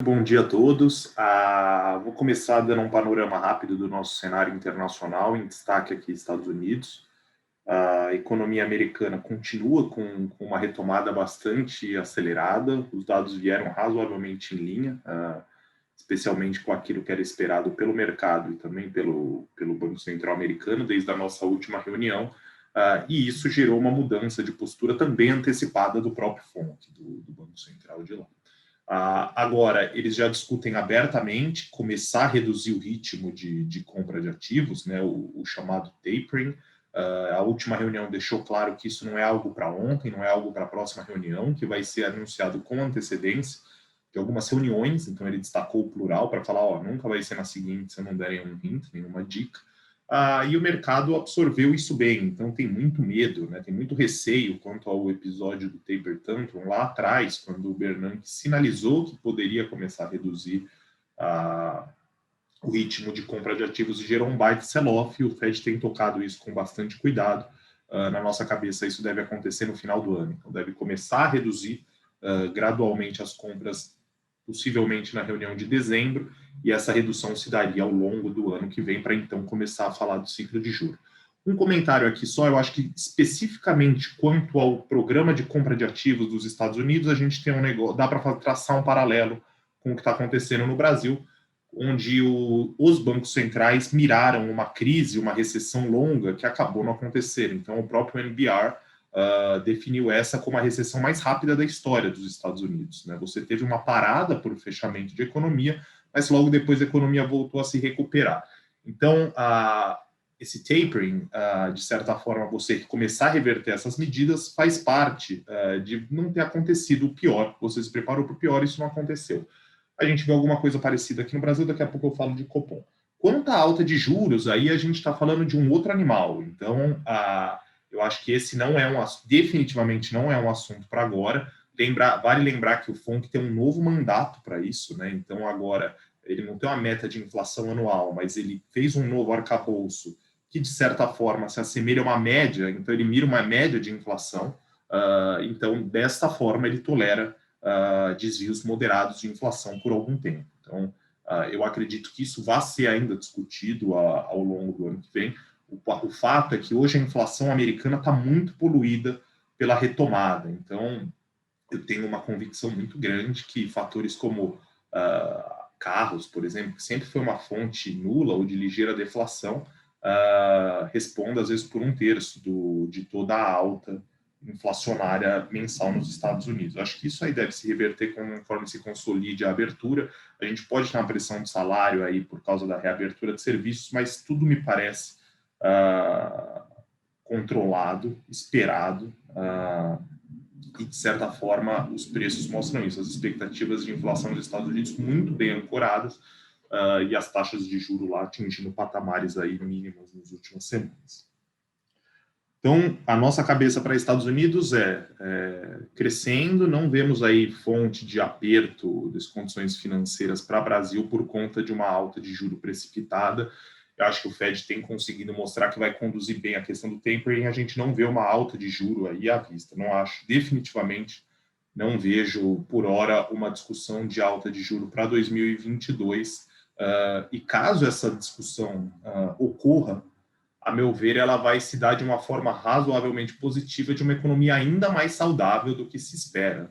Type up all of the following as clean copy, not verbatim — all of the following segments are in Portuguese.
Bom dia a todos. Vou começar dando um panorama rápido do nosso cenário internacional, em destaque aqui Estados Unidos. A economia americana continua com uma retomada bastante acelerada, os dados vieram razoavelmente em linha, especialmente com aquilo que era esperado pelo mercado e também pelo Banco Central americano desde a nossa última reunião, e isso gerou uma mudança de postura também antecipada do próprio FONC, do Banco Central de lá. Agora, eles já discutem abertamente começar a reduzir o ritmo de compra de ativos, né, o chamado tapering. A última reunião deixou claro que isso não é algo para ontem, não é algo para a próxima reunião, que vai ser anunciado com antecedência de algumas reuniões. Então, ele destacou o plural para falar, nunca vai ser na seguinte se não derem um hint, nenhuma dica. E o mercado absorveu isso bem, então tem muito medo, né, tem muito receio quanto ao episódio do taper tantrum lá atrás, quando o Bernanke sinalizou que poderia começar a reduzir o ritmo de compra de ativos e gerou um baita sell-off, e o Fed tem tocado isso com bastante cuidado. Na nossa cabeça, isso deve acontecer no final do ano, então deve começar a reduzir gradualmente as compras, possivelmente na reunião de dezembro, e essa redução se daria ao longo do ano que vem, para então começar a falar do ciclo de juros. Um comentário aqui só, eu acho que especificamente quanto ao programa de compra de ativos dos Estados Unidos, a gente tem um negócio, dá para traçar um paralelo com o que está acontecendo no Brasil, onde os bancos centrais miraram uma crise, uma recessão longa que acabou não acontecendo. Então, o próprio NBR definiu essa como a recessão mais rápida da história dos Estados Unidos, né? Você teve uma parada por fechamento de economia, mas logo depois a economia voltou a se recuperar. Então, esse tapering, de certa forma, você começar a reverter essas medidas faz parte de não ter acontecido o pior. Você se preparou para o pior, isso não aconteceu. A gente vê alguma coisa parecida aqui no Brasil, daqui a pouco eu falo de Copom. Quanto à alta de juros, aí a gente está falando de um outro animal. Então, eu acho que esse definitivamente não é um assunto para agora. Vale lembrar que o FONC tem um novo mandato para isso, né? Então, agora, ele não tem uma meta de inflação anual, mas ele fez um novo arcabouço que, de certa forma, se assemelha a uma média. Então, ele mira uma média de inflação. Então, desta forma, ele tolera desvios moderados de inflação por algum tempo. Então, eu acredito que isso vai ser ainda discutido ao longo do ano que vem. O fato é que hoje a inflação americana está muito poluída pela retomada. Então, eu tenho uma convicção muito grande que fatores como carros, por exemplo, que sempre foi uma fonte nula ou de ligeira deflação, responda às vezes por 1/3 de toda a alta inflacionária mensal nos Estados Unidos. Eu acho que isso aí deve se reverter conforme se consolide a abertura. A gente pode ter uma pressão de salário aí por causa da reabertura de serviços, mas tudo me parece controlado, esperado, e de certa forma os preços mostram isso. As expectativas de inflação nos Estados Unidos muito bem ancoradas, e as taxas de juros lá atingindo patamares aí mínimos nas últimas semanas. Então, a nossa cabeça para Estados Unidos é crescendo, não vemos aí fonte de aperto das condições financeiras para o Brasil por conta de uma alta de juro precipitada. Eu acho que o Fed tem conseguido mostrar que vai conduzir bem a questão do tapering, a gente não vê uma alta de juro aí à vista. Não acho, definitivamente, não vejo por hora uma discussão de alta de juro para 2022. E caso essa discussão ocorra, a meu ver, ela vai se dar de uma forma razoavelmente positiva, de uma economia ainda mais saudável do que se espera.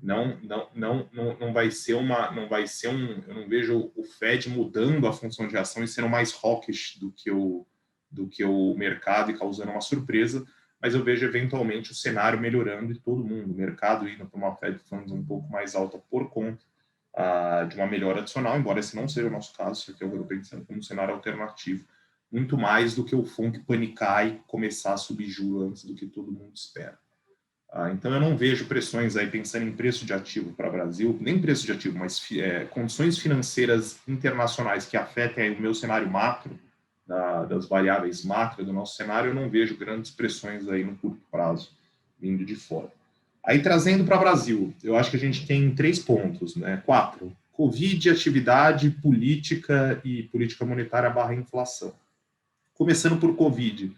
Não vai ser eu não vejo o Fed mudando a função de ação e sendo mais hawkish do que o mercado e causando uma surpresa, mas eu vejo eventualmente o cenário melhorando e todo mundo, o mercado indo para uma Fed Funds um pouco mais alta por conta de uma melhora adicional, embora esse não seja o nosso caso, isso aqui eu estou pensando como um cenário alternativo, muito mais do que o FONC panicar e começar a subir juros antes do que todo mundo espera. Então, eu não vejo pressões aí pensando em preço de ativo para o Brasil, nem preço de ativo, mas condições financeiras internacionais que afetem aí o meu cenário macro, das variáveis macro do nosso cenário, eu não vejo grandes pressões aí no curto prazo vindo de fora. Aí, trazendo para o Brasil, eu acho que a gente tem 3 pontos, né? 4. Covid, atividade, política e política monetária / inflação. Começando por Covid,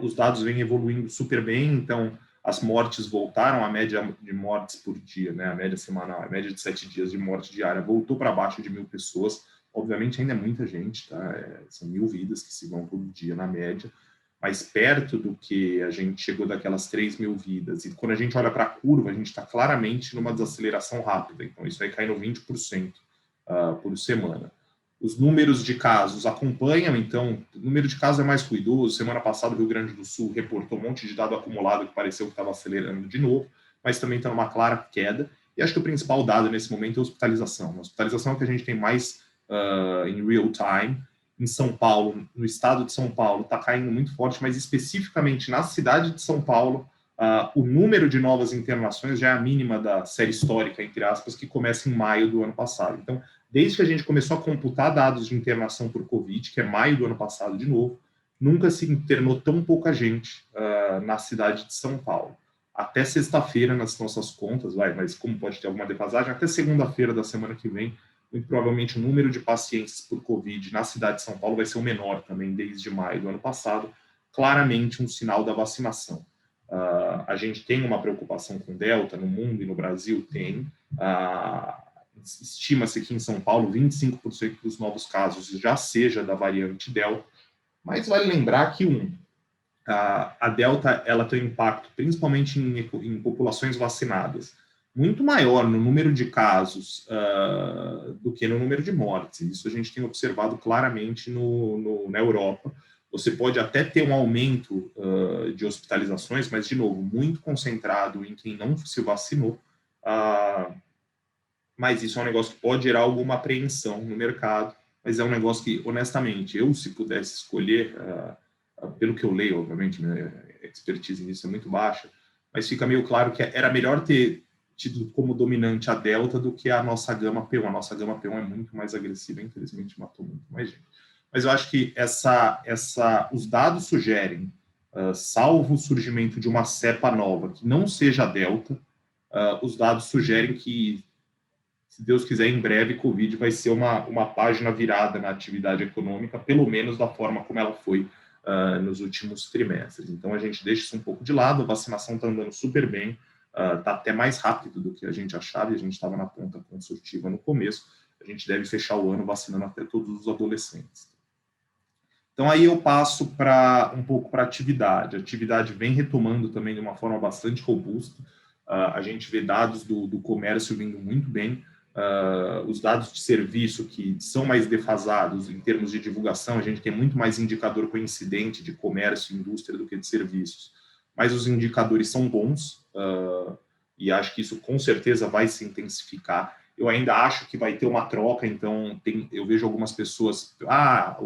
os dados vêm evoluindo super bem, então as mortes voltaram, a média de mortes por dia, né, a média semanal, a média de 7 dias de morte diária voltou para abaixo de 1.000 pessoas. Obviamente ainda é muita gente, tá? São 1.000 vidas que se vão todo dia na média, mas perto do que a gente chegou daquelas 3.000 vidas. E quando a gente olha para a curva, a gente está claramente numa desaceleração rápida. Então isso vai cair no 20% por semana. Os números de casos acompanham, então, o número de casos é mais ruidoso. Semana passada, o Rio Grande do Sul reportou um monte de dado acumulado que pareceu que estava acelerando de novo, mas também está numa clara queda. E acho que o principal dado nesse momento é a hospitalização. A hospitalização é o que a gente tem mais em real time. Em São Paulo, no estado de São Paulo, está caindo muito forte, mas especificamente na cidade de São Paulo, o número de novas internações já é a mínima da série histórica, entre aspas, que começa em maio do ano passado. Então, desde que a gente começou a computar dados de internação por Covid, que é maio do ano passado de novo, nunca se internou tão pouca gente na cidade de São Paulo. Até sexta-feira, nas nossas contas, mas como pode ter alguma defasagem, até segunda-feira da semana que vem, muito provavelmente o número de pacientes por Covid na cidade de São Paulo vai ser o menor também desde maio do ano passado, claramente um sinal da vacinação. A gente tem uma preocupação com Delta no mundo e no Brasil, tem. Estima-se que em São Paulo 25% dos novos casos já seja da variante Delta, mas vale lembrar que a Delta ela tem um impacto principalmente em populações vacinadas muito maior no número de casos do que no número de mortes. Isso a gente tem observado claramente na Europa. Você pode até ter um aumento de hospitalizações, mas, de novo, muito concentrado em quem não se vacinou. Mas isso é um negócio que pode gerar alguma apreensão no mercado, mas é um negócio que, honestamente, eu, se pudesse escolher, pelo que eu leio, obviamente, minha expertise nisso é muito baixa, mas fica meio claro que era melhor ter tido como dominante a Delta do que a nossa gama P1. A nossa gama P1 é muito mais agressiva, infelizmente matou muito mais gente. Mas eu acho que os dados sugerem, salvo o surgimento de uma cepa nova que não seja a Delta, os dados sugerem que, se Deus quiser, em breve, Covid vai ser uma página virada na atividade econômica, pelo menos da forma como ela foi nos últimos trimestres. Então, a gente deixa isso um pouco de lado, a vacinação está andando super bem, está até mais rápido do que a gente achava, e a gente estava na ponta consultiva no começo. A gente deve fechar o ano vacinando até todos os adolescentes. Então, aí eu passo um pouco para a atividade. A atividade vem retomando também de uma forma bastante robusta. A gente vê dados do comércio vindo muito bem. Os dados de serviço que são mais defasados em termos de divulgação, a gente tem muito mais indicador coincidente de comércio e indústria do que de serviços, mas os indicadores são bons, e acho que isso com certeza vai se intensificar. Eu ainda acho que vai ter uma troca, então eu vejo algumas pessoas, a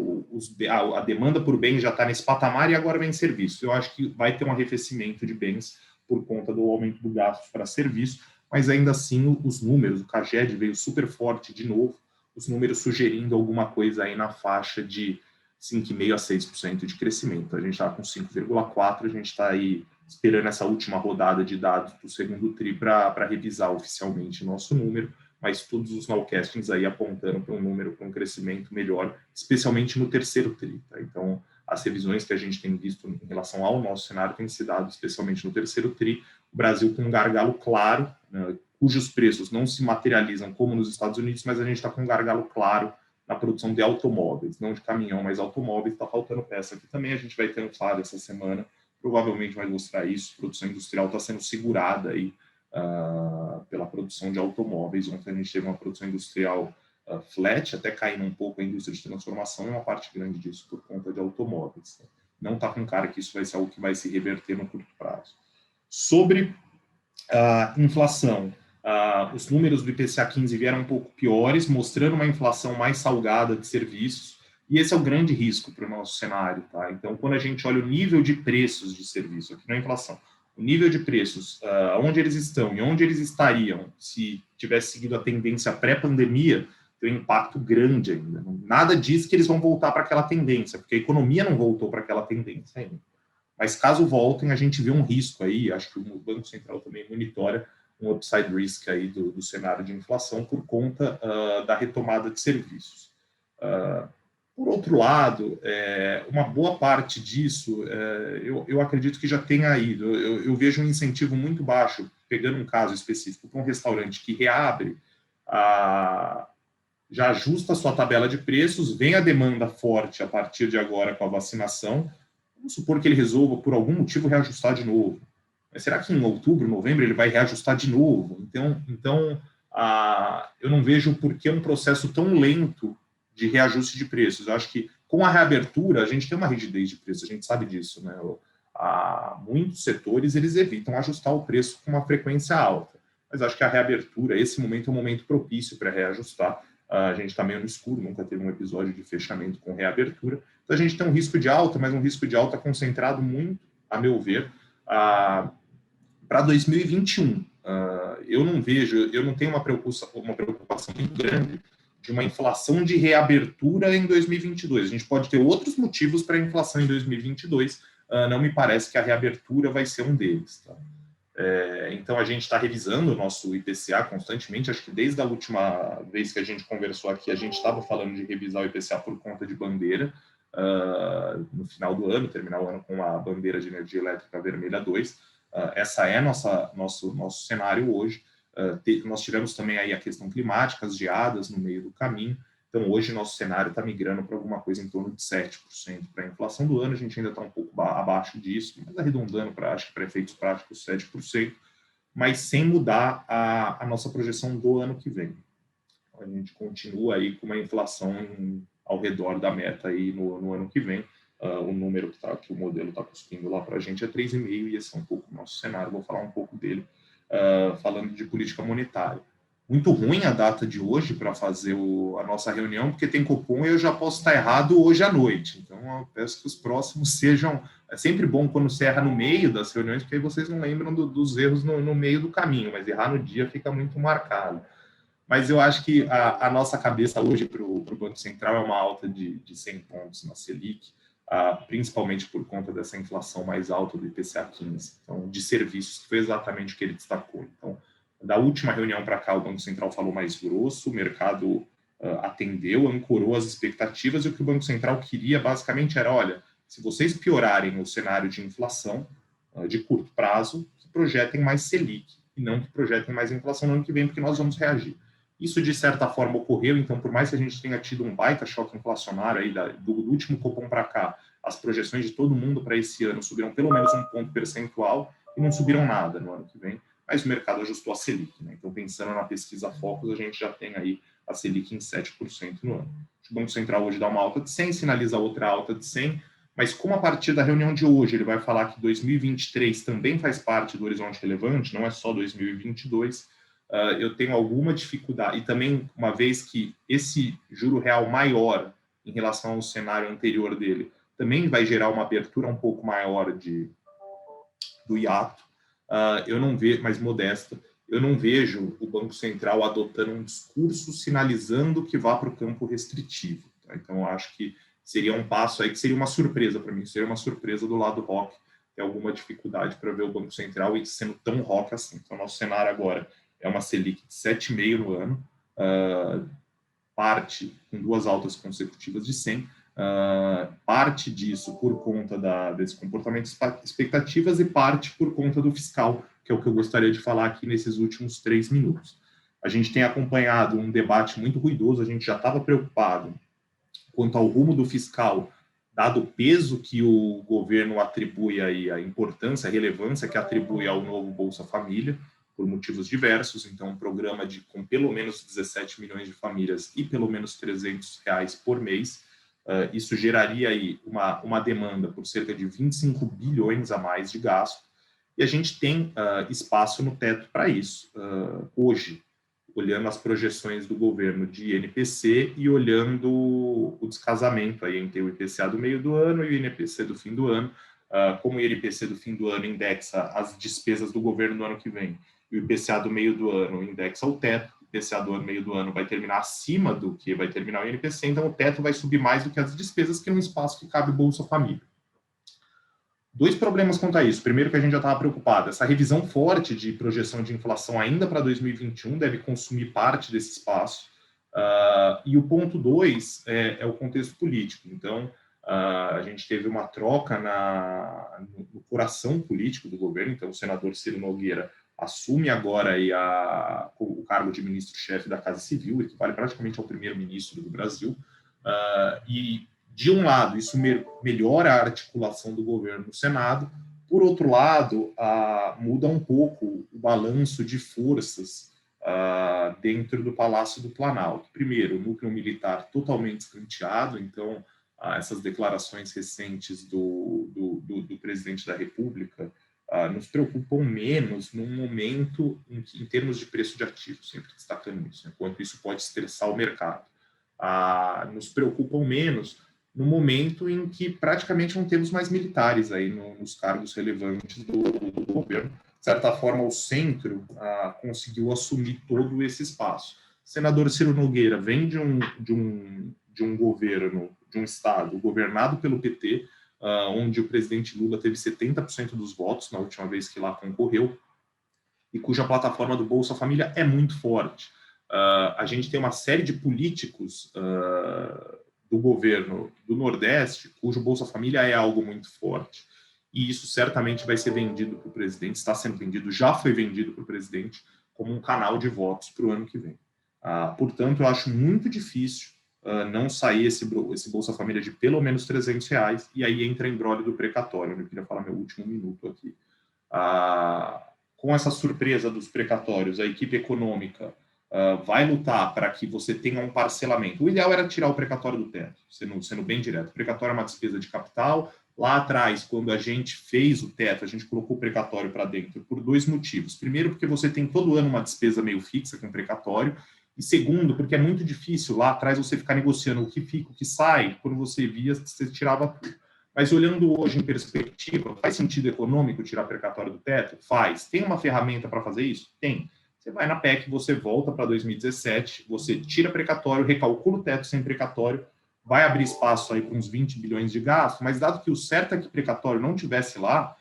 demanda por bens já está nesse patamar e agora vem serviço. Eu acho que vai ter um arrefecimento de bens por conta do aumento do gasto para serviço, mas ainda assim os números, o CAGED veio super forte de novo, os números sugerindo alguma coisa aí na faixa de 5,5% a 6% de crescimento. A gente está com 5,4%, a gente está aí esperando essa última rodada de dados do segundo TRI para revisar oficialmente o nosso número, mas todos os nowcastings aí apontando para um número com um crescimento melhor, especialmente no terceiro TRI. Tá? Então, as revisões que a gente tem visto em relação ao nosso cenário têm se dado especialmente no terceiro TRI, o Brasil com um gargalo claro, né, cujos preços não se materializam como nos Estados Unidos, mas a gente está com um gargalo claro na produção de automóveis, não de caminhão, mas automóveis, está faltando peça aqui também. A gente vai ter um FAD essa semana, provavelmente vai mostrar isso. A produção industrial está sendo segurada aí pela produção de automóveis. Ontem a gente teve uma produção industrial flat, até caindo um pouco a indústria de transformação, e uma parte grande disso por conta de automóveis. Não está com cara que isso vai ser algo que vai se reverter no curto prazo. Sobre a inflação, os números do IPCA 15 vieram um pouco piores, mostrando uma inflação mais salgada de serviços, e esse é o grande risco para o nosso cenário. Tá? Então, quando a gente olha o nível de preços de serviço, aqui não é inflação, o nível de preços, onde eles estão e onde eles estariam se tivesse seguido a tendência pré-pandemia, tem um impacto grande ainda. Nada diz que eles vão voltar para aquela tendência, porque a economia não voltou para aquela tendência ainda. Mas caso voltem, a gente vê um risco aí, acho que o Banco Central também monitora um upside risk aí do cenário de inflação por conta da retomada de serviços. Por outro lado, uma boa parte disso, eu acredito que já tenha ido. Eu vejo um incentivo muito baixo, pegando um caso específico, para um restaurante que reabre, já ajusta a sua tabela de preços, vem a demanda forte a partir de agora com a vacinação, vamos supor que ele resolva, por algum motivo, reajustar de novo. Mas será que em outubro, novembro, ele vai reajustar de novo? Então eu não vejo por que um processo tão lento de reajuste de preços. Eu acho que com a reabertura, a gente tem uma rigidez de preço, a gente sabe disso, né? Muitos setores, eles evitam ajustar o preço com uma frequência alta. Mas acho que a reabertura, esse momento é um momento propício para reajustar. A gente está meio no escuro, nunca teve um episódio de fechamento com reabertura. Então a gente tem um risco de alta, mas um risco de alta concentrado muito, a meu ver, para 2021. Eu não tenho uma preocupação muito grande de uma inflação de reabertura em 2022. A gente pode ter outros motivos para a inflação em 2022, não me parece que a reabertura vai ser um deles. Tá? Então, a gente está revisando o nosso IPCA constantemente. Acho que desde a última vez que a gente conversou aqui, a gente estava falando de revisar o IPCA por conta de bandeira, no final do ano, terminar o ano com a bandeira de energia elétrica vermelha 2. Essa é nosso cenário hoje. Nós tivemos também aí a questão climática, as geadas no meio do caminho. Então, hoje, nosso cenário está migrando para alguma coisa em torno de 7% para a inflação do ano. A gente ainda está um pouco abaixo disso, mas arredondando acho que para efeitos práticos, 7%, mas sem mudar a nossa projeção do ano que vem. Então, a gente continua aí com uma inflação ao redor da meta aí no ano que vem. O número que o modelo está cuspindo lá para a gente é 3,5, e esse é um pouco o nosso cenário. Vou falar um pouco dele, falando de política monetária. Muito ruim a data de hoje para fazer a nossa reunião, porque tem cupom e eu já posso estar errado hoje à noite. Então, eu peço que os próximos sejam... É sempre bom quando se erra no meio das reuniões, porque aí vocês não lembram dos erros no meio do caminho, mas errar no dia fica muito marcado. Mas eu acho que a nossa cabeça hoje para o Banco Central é uma alta de 100 pontos na Selic, principalmente por conta dessa inflação mais alta do IPCA 15, então, de serviços, que foi exatamente o que ele destacou. Então, da última reunião para cá, o Banco Central falou mais grosso, o mercado atendeu, ancorou as expectativas, e o que o Banco Central queria, basicamente, era, olha, se vocês piorarem o cenário de inflação de curto prazo, que projetem mais Selic, e não que projetem mais inflação no ano que vem, porque nós vamos reagir. Isso, de certa forma, ocorreu. Então, por mais que a gente tenha tido um baita choque inflacionário aí do último cupom para cá, as projeções de todo mundo para esse ano subiram pelo menos um ponto percentual e não subiram nada no ano que vem, mas o mercado ajustou a Selic, né? Então, pensando na pesquisa Focus, a gente já tem aí a Selic em 7% no ano. O Banco Central hoje dá uma alta de 100, sinaliza outra alta de 100, mas como a partir da reunião de hoje ele vai falar que 2023 também faz parte do horizonte relevante, não é só 2022, eu tenho alguma dificuldade. E também, uma vez que esse juro real maior em relação ao cenário anterior dele também vai gerar uma abertura um pouco maior do hiato, eu não vejo, mais modesta, eu não vejo o Banco Central adotando um discurso sinalizando que vá para o campo restritivo. Tá? Então, eu acho que seria um passo aí que seria uma surpresa para mim, seria uma surpresa do lado rock, ter alguma dificuldade para ver o Banco Central e sendo tão rock assim. Então, nosso cenário agora é uma Selic de 7,5 no ano, parte com duas altas consecutivas de 100, parte disso por conta desse comportamento de expectativas e parte por conta do fiscal, que é o que eu gostaria de falar aqui nesses últimos 3 minutos. A gente tem acompanhado um debate muito ruidoso, a gente já estava preocupado quanto ao rumo do fiscal, dado o peso que o governo atribui aí, a importância, a relevância que atribui ao novo Bolsa Família, por motivos diversos. Então, um programa com pelo menos 17 milhões de famílias e pelo menos R$300 por mês, isso geraria aí uma demanda por cerca de 25 bilhões a mais de gasto, e a gente tem espaço no teto para isso. Hoje, olhando as projeções do governo de INPC e olhando o descasamento aí entre o IPCA do meio do ano e o INPC do fim do ano, como o INPC do fim do ano indexa as despesas do governo no ano que vem, e o IPCA do meio do ano indexa o teto, o IPCA do meio do ano vai terminar acima do que vai terminar o INPC, então o teto vai subir mais do que as despesas, que é um espaço que cabe Bolsa Família. 2 problemas quanto a isso. Primeiro, que a gente já estava preocupado, essa revisão forte de projeção de inflação ainda para 2021 deve consumir parte desse espaço. E o ponto 2 é o contexto político. Então, a gente teve uma troca no coração político do governo. Então, o senador Ciro Nogueira assume agora aí o cargo de ministro-chefe da Casa Civil, equivale praticamente ao primeiro-ministro do Brasil. E, de um lado, isso melhora a articulação do governo no Senado. Por outro lado, muda um pouco o balanço de forças dentro do Palácio do Planalto. Primeiro, o núcleo militar totalmente escanteado, então essas declarações recentes do presidente da República nos preocupam menos num momento em termos de preço de ativos, sempre destacando isso, enquanto isso pode estressar o mercado. Nos preocupam menos no momento em que praticamente não temos mais militares aí nos cargos relevantes do governo. De certa forma, o centro conseguiu assumir todo esse espaço. O senador Ciro Nogueira vem de um governo, de um estado governado pelo PT, onde o presidente Lula teve 70% dos votos na última vez que lá concorreu, e cuja plataforma do Bolsa Família é muito forte. A gente tem uma série de políticos do governo do Nordeste, cujo Bolsa Família é algo muito forte. E isso certamente vai ser vendido para o presidente, está sendo vendido, já foi vendido para o presidente, como um canal de votos para o ano que vem. Portanto, eu acho muito difícil não sair esse Bolsa Família de pelo menos R$300, e aí entra em embrólio do precatório, onde eu queria falar meu último minuto aqui. Com essa surpresa dos precatórios, a equipe econômica vai lutar para que você tenha um parcelamento. O ideal era tirar o precatório do teto, sendo bem direto. O precatório é uma despesa de capital. Lá atrás, quando a gente fez o teto, a gente colocou o precatório para dentro por 2 motivos. Primeiro, porque você tem todo ano uma despesa meio fixa com o precatório. E segundo, porque é muito difícil lá atrás você ficar negociando o que fica, o que sai. Quando você via, você tirava tudo. Mas olhando hoje em perspectiva, faz sentido econômico tirar precatório do teto? Faz. Tem uma ferramenta para fazer isso? Tem. Você vai na PEC, você volta para 2017, você tira precatório, recalcula o teto sem precatório, vai abrir espaço aí para uns 20 bilhões de gasto, mas dado que o certo é que precatório não tivesse lá,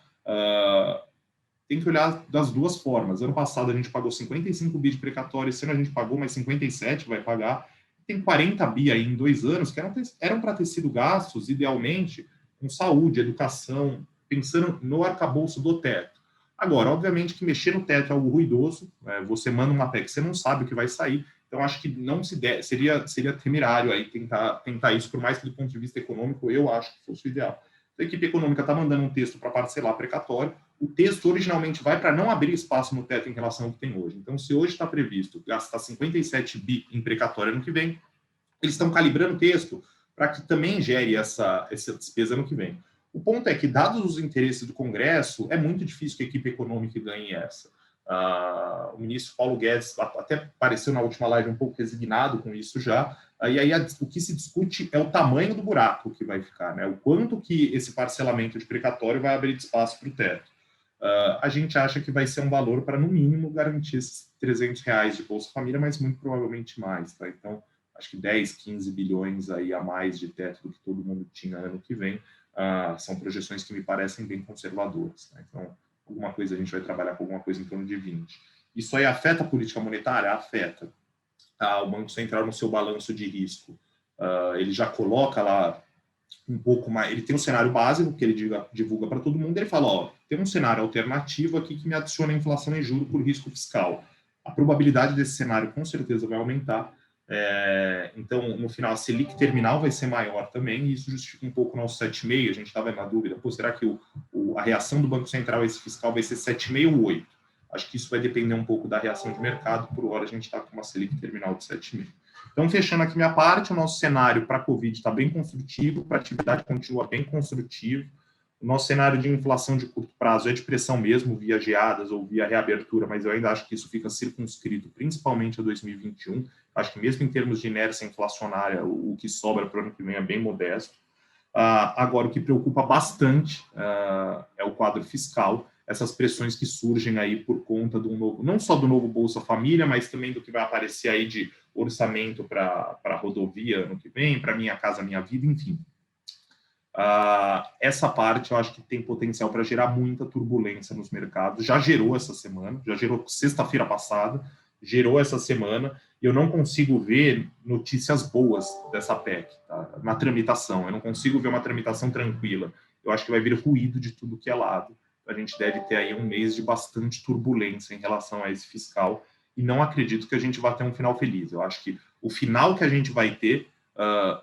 tem que olhar das duas formas. Ano passado a gente pagou 55 bi de precatório, esse ano a gente pagou mais 57, vai pagar. Tem 40 bi aí em 2 anos que eram para ter sido gastos, idealmente, com saúde, educação, pensando no arcabouço do teto. Agora, obviamente que mexer no teto é algo ruidoso, você manda uma PEC, você não sabe o que vai sair, então acho que não seria temerário aí tentar isso, por mais que do ponto de vista econômico eu acho que fosse o ideal. A equipe econômica está mandando um texto para parcelar precatório, o texto originalmente vai para não abrir espaço no teto em relação ao que tem hoje. Então, se hoje está previsto gastar 57 bi em precatório ano que vem, eles estão calibrando o texto para que também gere essa despesa ano que vem. O ponto é que, dados os interesses do Congresso, é muito difícil que a equipe econômica ganhe essa. O ministro Paulo Guedes até pareceu na última live um pouco resignado com isso já, e aí o que se discute é o tamanho do buraco que vai ficar, né? O quanto que esse parcelamento de precatório vai abrir espaço para o teto. A gente acha que vai ser um valor para, no mínimo, garantir esses R$300 de Bolsa Família, mas muito provavelmente mais, tá? Então, acho que 10, 15 bilhões aí a mais de teto do que todo mundo tinha ano que vem, são projeções que me parecem bem conservadoras, tá? Então, alguma coisa a gente vai trabalhar com alguma coisa em torno de 20. Isso aí afeta a política monetária? Afeta. O Banco Central, no seu balanço de risco, ele já coloca lá um pouco mais, ele tem um cenário básico que ele divulga para todo mundo, ele fala, tem um cenário alternativo aqui que me adiciona inflação e juro por risco fiscal. A probabilidade desse cenário com certeza vai aumentar, então no final a Selic terminal vai ser maior também, e isso justifica um pouco o nosso 7,5, a gente estava na dúvida, será que a reação do Banco Central a esse fiscal vai ser 7,5 ou 8? Acho que isso vai depender um pouco da reação de mercado, por hora a gente está com uma Selic terminal de 7,5. Então, fechando aqui minha parte, o nosso cenário para a Covid está bem construtivo, para a atividade continua bem construtivo. O nosso cenário de inflação de curto prazo é de pressão mesmo, via geadas ou via reabertura, mas eu ainda acho que isso fica circunscrito, principalmente a 2021. Acho que mesmo em termos de inércia inflacionária, o que sobra para o ano que vem é bem modesto. Agora, o que preocupa bastante é o quadro fiscal, essas pressões que surgem aí por conta do novo, não só do novo Bolsa Família, mas também do que vai aparecer aí de orçamento para rodovia ano que vem, para Minha Casa Minha Vida, enfim. Essa parte eu acho que tem potencial para gerar muita turbulência nos mercados, já gerou essa semana, já gerou sexta-feira passada, gerou essa semana, e eu não consigo ver notícias boas dessa PEC, tá? Na tramitação. Eu não consigo ver uma tramitação tranquila. Eu acho que vai vir ruído de tudo que é lado. A gente deve ter aí um mês de bastante turbulência em relação a esse fiscal, e não acredito que a gente vá ter um final feliz. Eu acho que o final que a gente vai ter,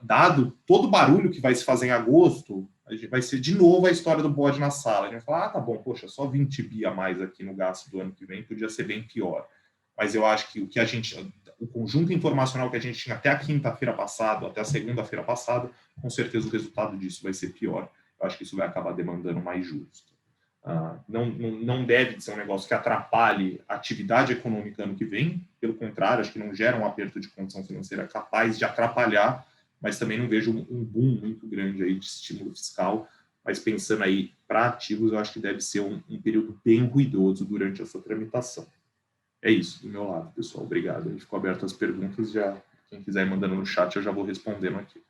dado todo o barulho que vai se fazer em agosto, a gente vai ser de novo a história do bode na sala. A gente vai falar, tá bom, poxa, só 20 bi a mais aqui no gasto do ano que vem, podia ser bem pior. Mas eu acho que o conjunto informacional que a gente tinha até a quinta-feira passada, até a segunda-feira passada, com certeza o resultado disso vai ser pior. Eu acho que isso vai acabar demandando mais juros. Não deve ser um negócio que atrapalhe a atividade econômica ano que vem, pelo contrário, acho que não gera um aperto de condição financeira capaz de atrapalhar, mas também não vejo um boom muito grande aí de estímulo fiscal, mas pensando aí para ativos, eu acho que deve ser um período bem ruidoso durante essa tramitação. É isso do meu lado, pessoal. Obrigado. Ficou aberto as perguntas, já quem quiser ir mandando no chat, eu já vou respondendo aqui.